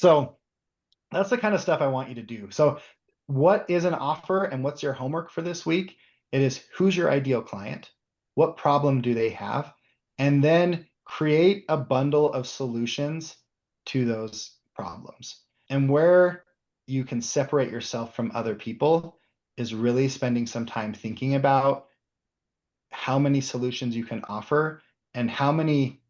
So that's the kind of stuff I want you to do. So what is an offer and what's your homework for this week? It is, who's your ideal client? What problem do they have? And then create a bundle of solutions to those problems. And where you can separate yourself from other people is really spending some time thinking about how many solutions you can offer and how many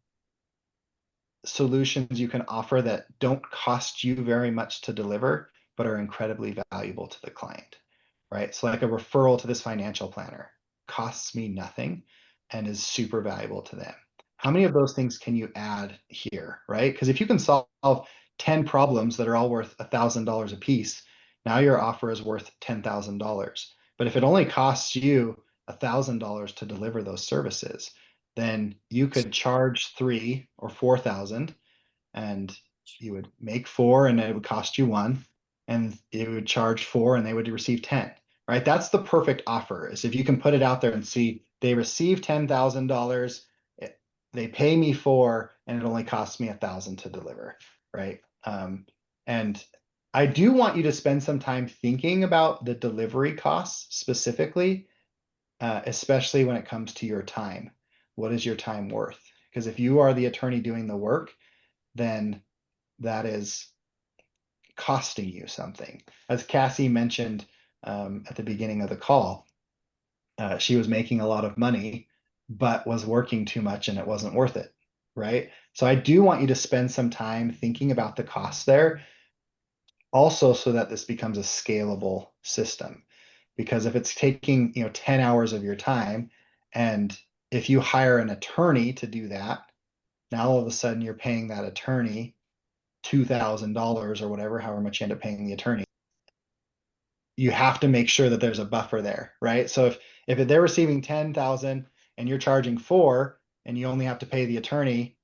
solutions you can offer that don't cost you very much to deliver, but are incredibly valuable to the client, right? So like a referral to this financial planner costs me nothing and is super valuable to them. How many of those things can you add here, right? Because if you can solve 10 problems that are all worth $1,000 a piece, now your offer is worth $10,000. But if it only costs you $1,000 to deliver those services, then you could charge 3 or 4,000 and you would make 4 and it would cost you 1, and it would charge 4 and they would receive 10, right? That's the perfect offer, is if you can put it out there and see they receive $10,000, they pay me 4 and it only costs me 1,000 to deliver, right? And I do want you to spend some time thinking about the delivery costs specifically, especially when it comes to your time. What is your time worth? Because if you are the attorney doing the work, then that is costing you something. As Cassie mentioned at the beginning of the call, she was making a lot of money, but was working too much and it wasn't worth it, right? So I do want you to spend some time thinking about the costs there, also so that this becomes a scalable system. Because if it's taking 10 hours of your time, and if you hire an attorney to do that, now all of a sudden you're paying that attorney $2,000 or whatever, however much you end up paying the attorney. You have to make sure that there's a buffer there, right? So if they're receiving 10,000 and you're charging 4 and you only have to pay the attorney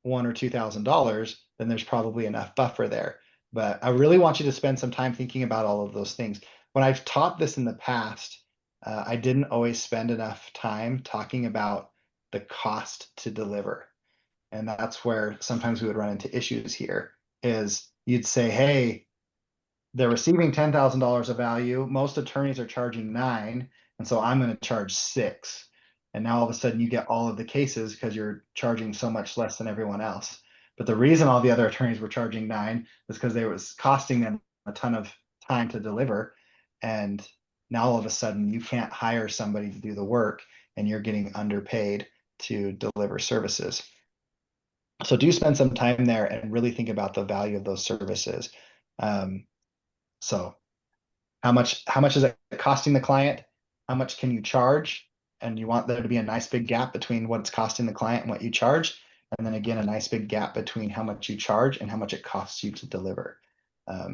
$1,000 or $2,000, then there's probably enough buffer there. But I really want you to spend some time thinking about all of those things. When I've taught this in the past, I didn't always spend enough time talking about the cost to deliver. And that's where sometimes we would run into issues here, is you'd say, hey, they're receiving $10,000 of value. Most attorneys are charging 9, and so I'm going to charge 6. And now all of a sudden you get all of the cases because you're charging so much less than everyone else. But the reason all the other attorneys were charging 9 was because they was costing them a ton of time to deliver. And now all of a sudden you can't hire somebody to do the work and you're getting underpaid to deliver services. So do spend some time there and really think about the value of those services. Um, so how much is it costing the client? How much can you charge? And you want there to be a nice big gap between what it's costing the client and what you charge. And then again, a nice big gap between how much you charge and how much it costs you to deliver.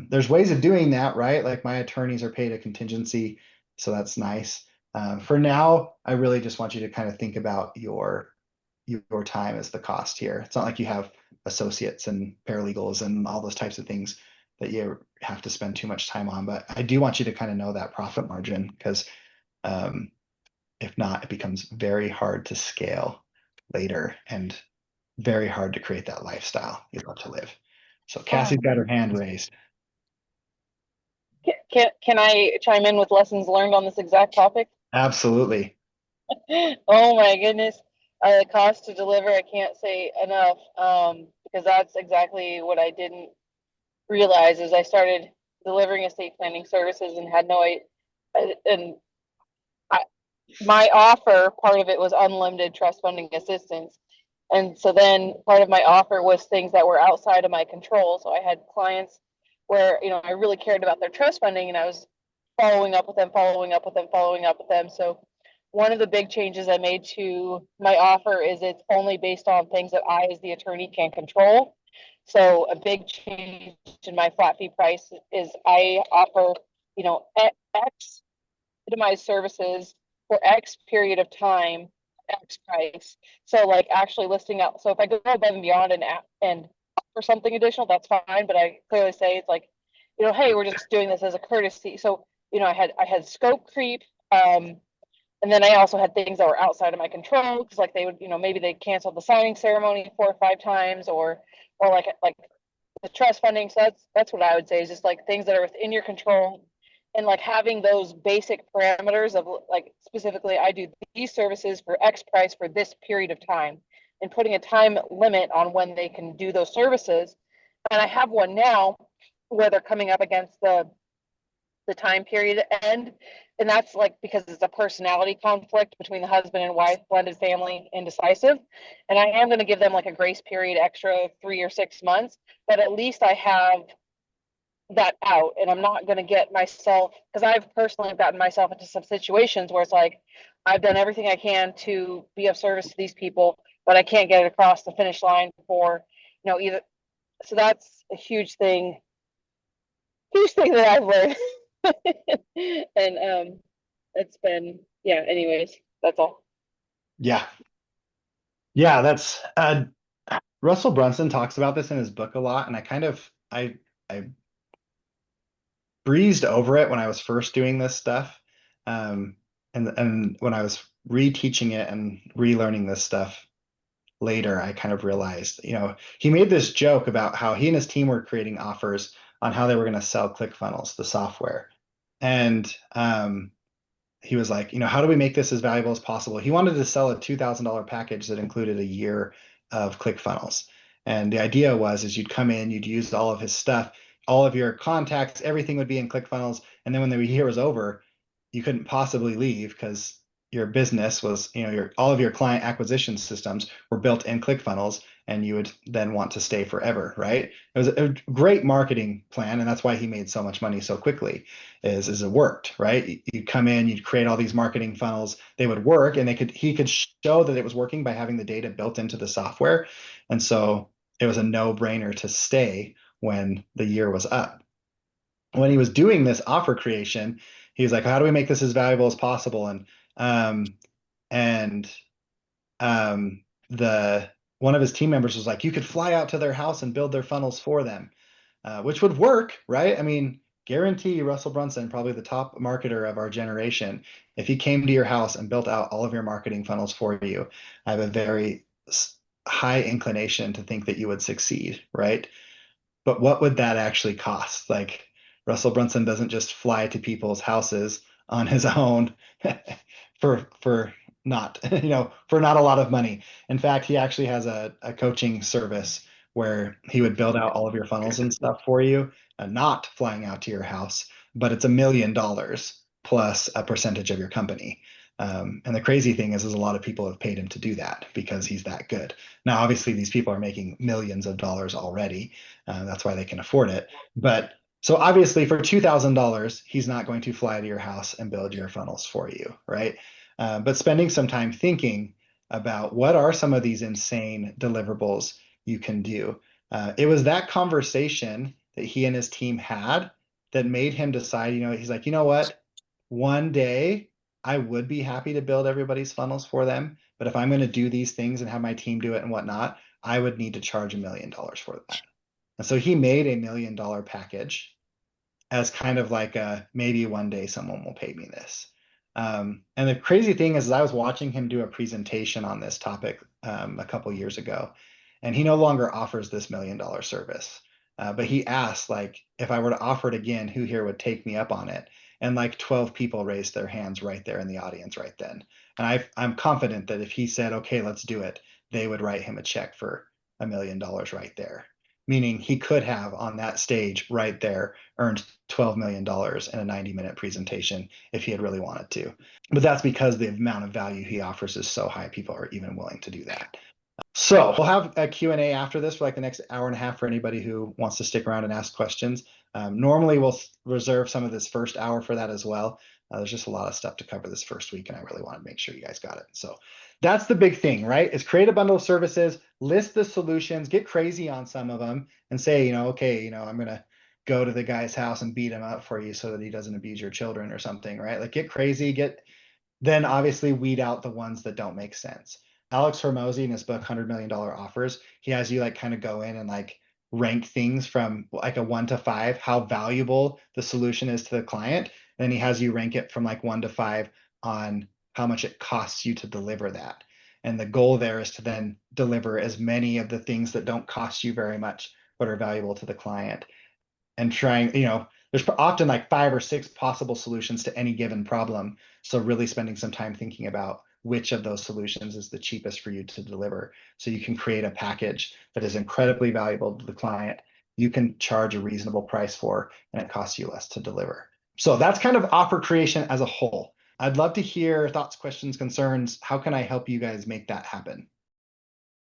There's ways of doing that, right? Like my attorneys are paid a contingency, so that's nice. For now, I really just want you to kind of think about your time as the cost here. It's not like you have associates and paralegals and all those types of things that you have to spend too much time on. But I do want you to kind of know that profit margin, because if not, it becomes very hard to scale later and very hard to create that lifestyle you love to live. So Cassie's got her hand raised. Can I chime in with lessons learned on this exact topic? Absolutely. Oh my goodness. The cost to deliver, I can't say enough, because that's exactly what I didn't realize as I started delivering estate planning services and had no idea. And I, my offer, part of it was unlimited trust funding assistance. And so then part of my offer was things that were outside of my control. So I had clients where, I really cared about their trust funding and I was following up with them, following up with them, following up with them. So one of the big changes I made to my offer is it's only based on things that I, as the attorney, can control. So a big change in my flat fee price is I offer, X itemized services for X period of time, X price. So like actually listing out. So if I go above and beyond and offer something additional, that's fine. But I clearly say it's like, hey, we're just doing this as a courtesy. So I had scope creep. And then I also had things that were outside of my control, because like they would, maybe they canceled the signing ceremony 4 or 5 times, or like the trust funding. So that's what I would say is just like things that are within your control, and like having those basic parameters of like specifically, I do these services for X price for this period of time, and putting a time limit on when they can do those services. And I have one now where they're coming up against the time period end. And that's like because it's a personality conflict between the husband and wife, blended family, indecisive. And I am going to give them like a grace period extra 3 or 6 months, but at least I have that out, and I'm not going to get myself, because I've personally gotten myself into some situations where it's like I've done everything I can to be of service to these people, but I can't get it across the finish line for, either. So that's a huge thing that I've learned. And it's been, yeah, anyways, that's all. Yeah. Yeah, that's Russell Brunson talks about this in his book a lot, and I breezed over it when I was first doing this stuff. And when I was reteaching it and relearning this stuff later, I kind of realized, he made this joke about how he and his team were creating offers on how they were going to sell ClickFunnels, the software. And he was like, how do we make this as valuable as possible? He wanted to sell a $2,000 package that included a year of ClickFunnels. And the idea is you'd come in, you'd use all of his stuff, all of your contacts, everything would be in ClickFunnels. And then when the year was over, you couldn't possibly leave because your business was, all of your client acquisition systems were built in ClickFunnels, and you would then want to stay forever, right? It was a great marketing plan, and that's why he made so much money so quickly. Is it worked, right? You'd come in, you'd create all these marketing funnels, they would work, and he could show that it was working by having the data built into the software. And so it was a no-brainer to stay when the year was up. When he was doing this offer creation, he was like, how do we make this as valuable as possible? Um, and the one of his team members was like, you could fly out to their house and build their funnels for them, which would work, right? I mean, guarantee Russell Brunson, probably the top marketer of our generation, if he came to your house and built out all of your marketing funnels for you, I have a very high inclination to think that you would succeed, right? But what would that actually cost? Like, Russell Brunson doesn't just fly to people's houses on his own for not for not a lot of money. In fact, he actually has a coaching service where he would build out all of your funnels and stuff for you, not flying out to your house, but it's $1 million plus a percentage of your company. And the crazy thing is a lot of people have paid him to do that because he's that good. Now, obviously, these people are making millions of dollars already. That's why they can afford it. But so obviously, for $2,000, he's not going to fly to your house and build your funnels for you, right? But spending some time thinking about what are some of these insane deliverables you can do. It was that conversation that he and his team had that made him decide, he's like, you know what? One day I would be happy to build everybody's funnels for them. But if I'm going to do these things and have my team do it and whatnot, I would need to charge $1 million for that. And so he made $1 million package as kind of like maybe one day someone will pay me this. And the crazy thing is I was watching him do a presentation on this topic a couple years ago, and he no longer offers this $1 million service. But he asked, like, if I were to offer it again, who here would take me up on it? And like 12 people raised their hands right there in the audience right then. And I'm confident that if he said, okay, let's do it, they would write him a check for $1 million right there. Meaning he could have on that stage right there earned $12 million in a 90-minute presentation if he had really wanted to. But that's because the amount of value he offers is so high, people are even willing to do that. So we'll have a Q&A after this for like the next hour and a half for anybody who wants to stick around and ask questions. Normally we'll reserve some of this first hour for that as well. There's just a lot of stuff to cover this first week, and I really want to make sure you guys got it. So that's the big thing, right? Is create a bundle of services, list the solutions, get crazy on some of them, and say, okay, I'm going to go to the guy's house and beat him up for you so that he doesn't abuse your children or something, right? Like get crazy, then obviously weed out the ones that don't make sense. Alex Hormozi in his book, $100 Million Offers, he has you like kind of go in and like rank things from like a 1 to 5, how valuable the solution is to the client. Then he has you rank it from like 1 to 5 on how much it costs you to deliver that. And the goal there is to then deliver as many of the things that don't cost you very much but are valuable to the client. And trying, there's often like 5 or 6 possible solutions to any given problem. So really spending some time thinking about which of those solutions is the cheapest for you to deliver. So you can create a package that is incredibly valuable to the client. You can charge a reasonable price for, and it costs you less to deliver. So that's kind of offer creation as a whole. I'd love to hear thoughts, questions, concerns. How can I help you guys make that happen?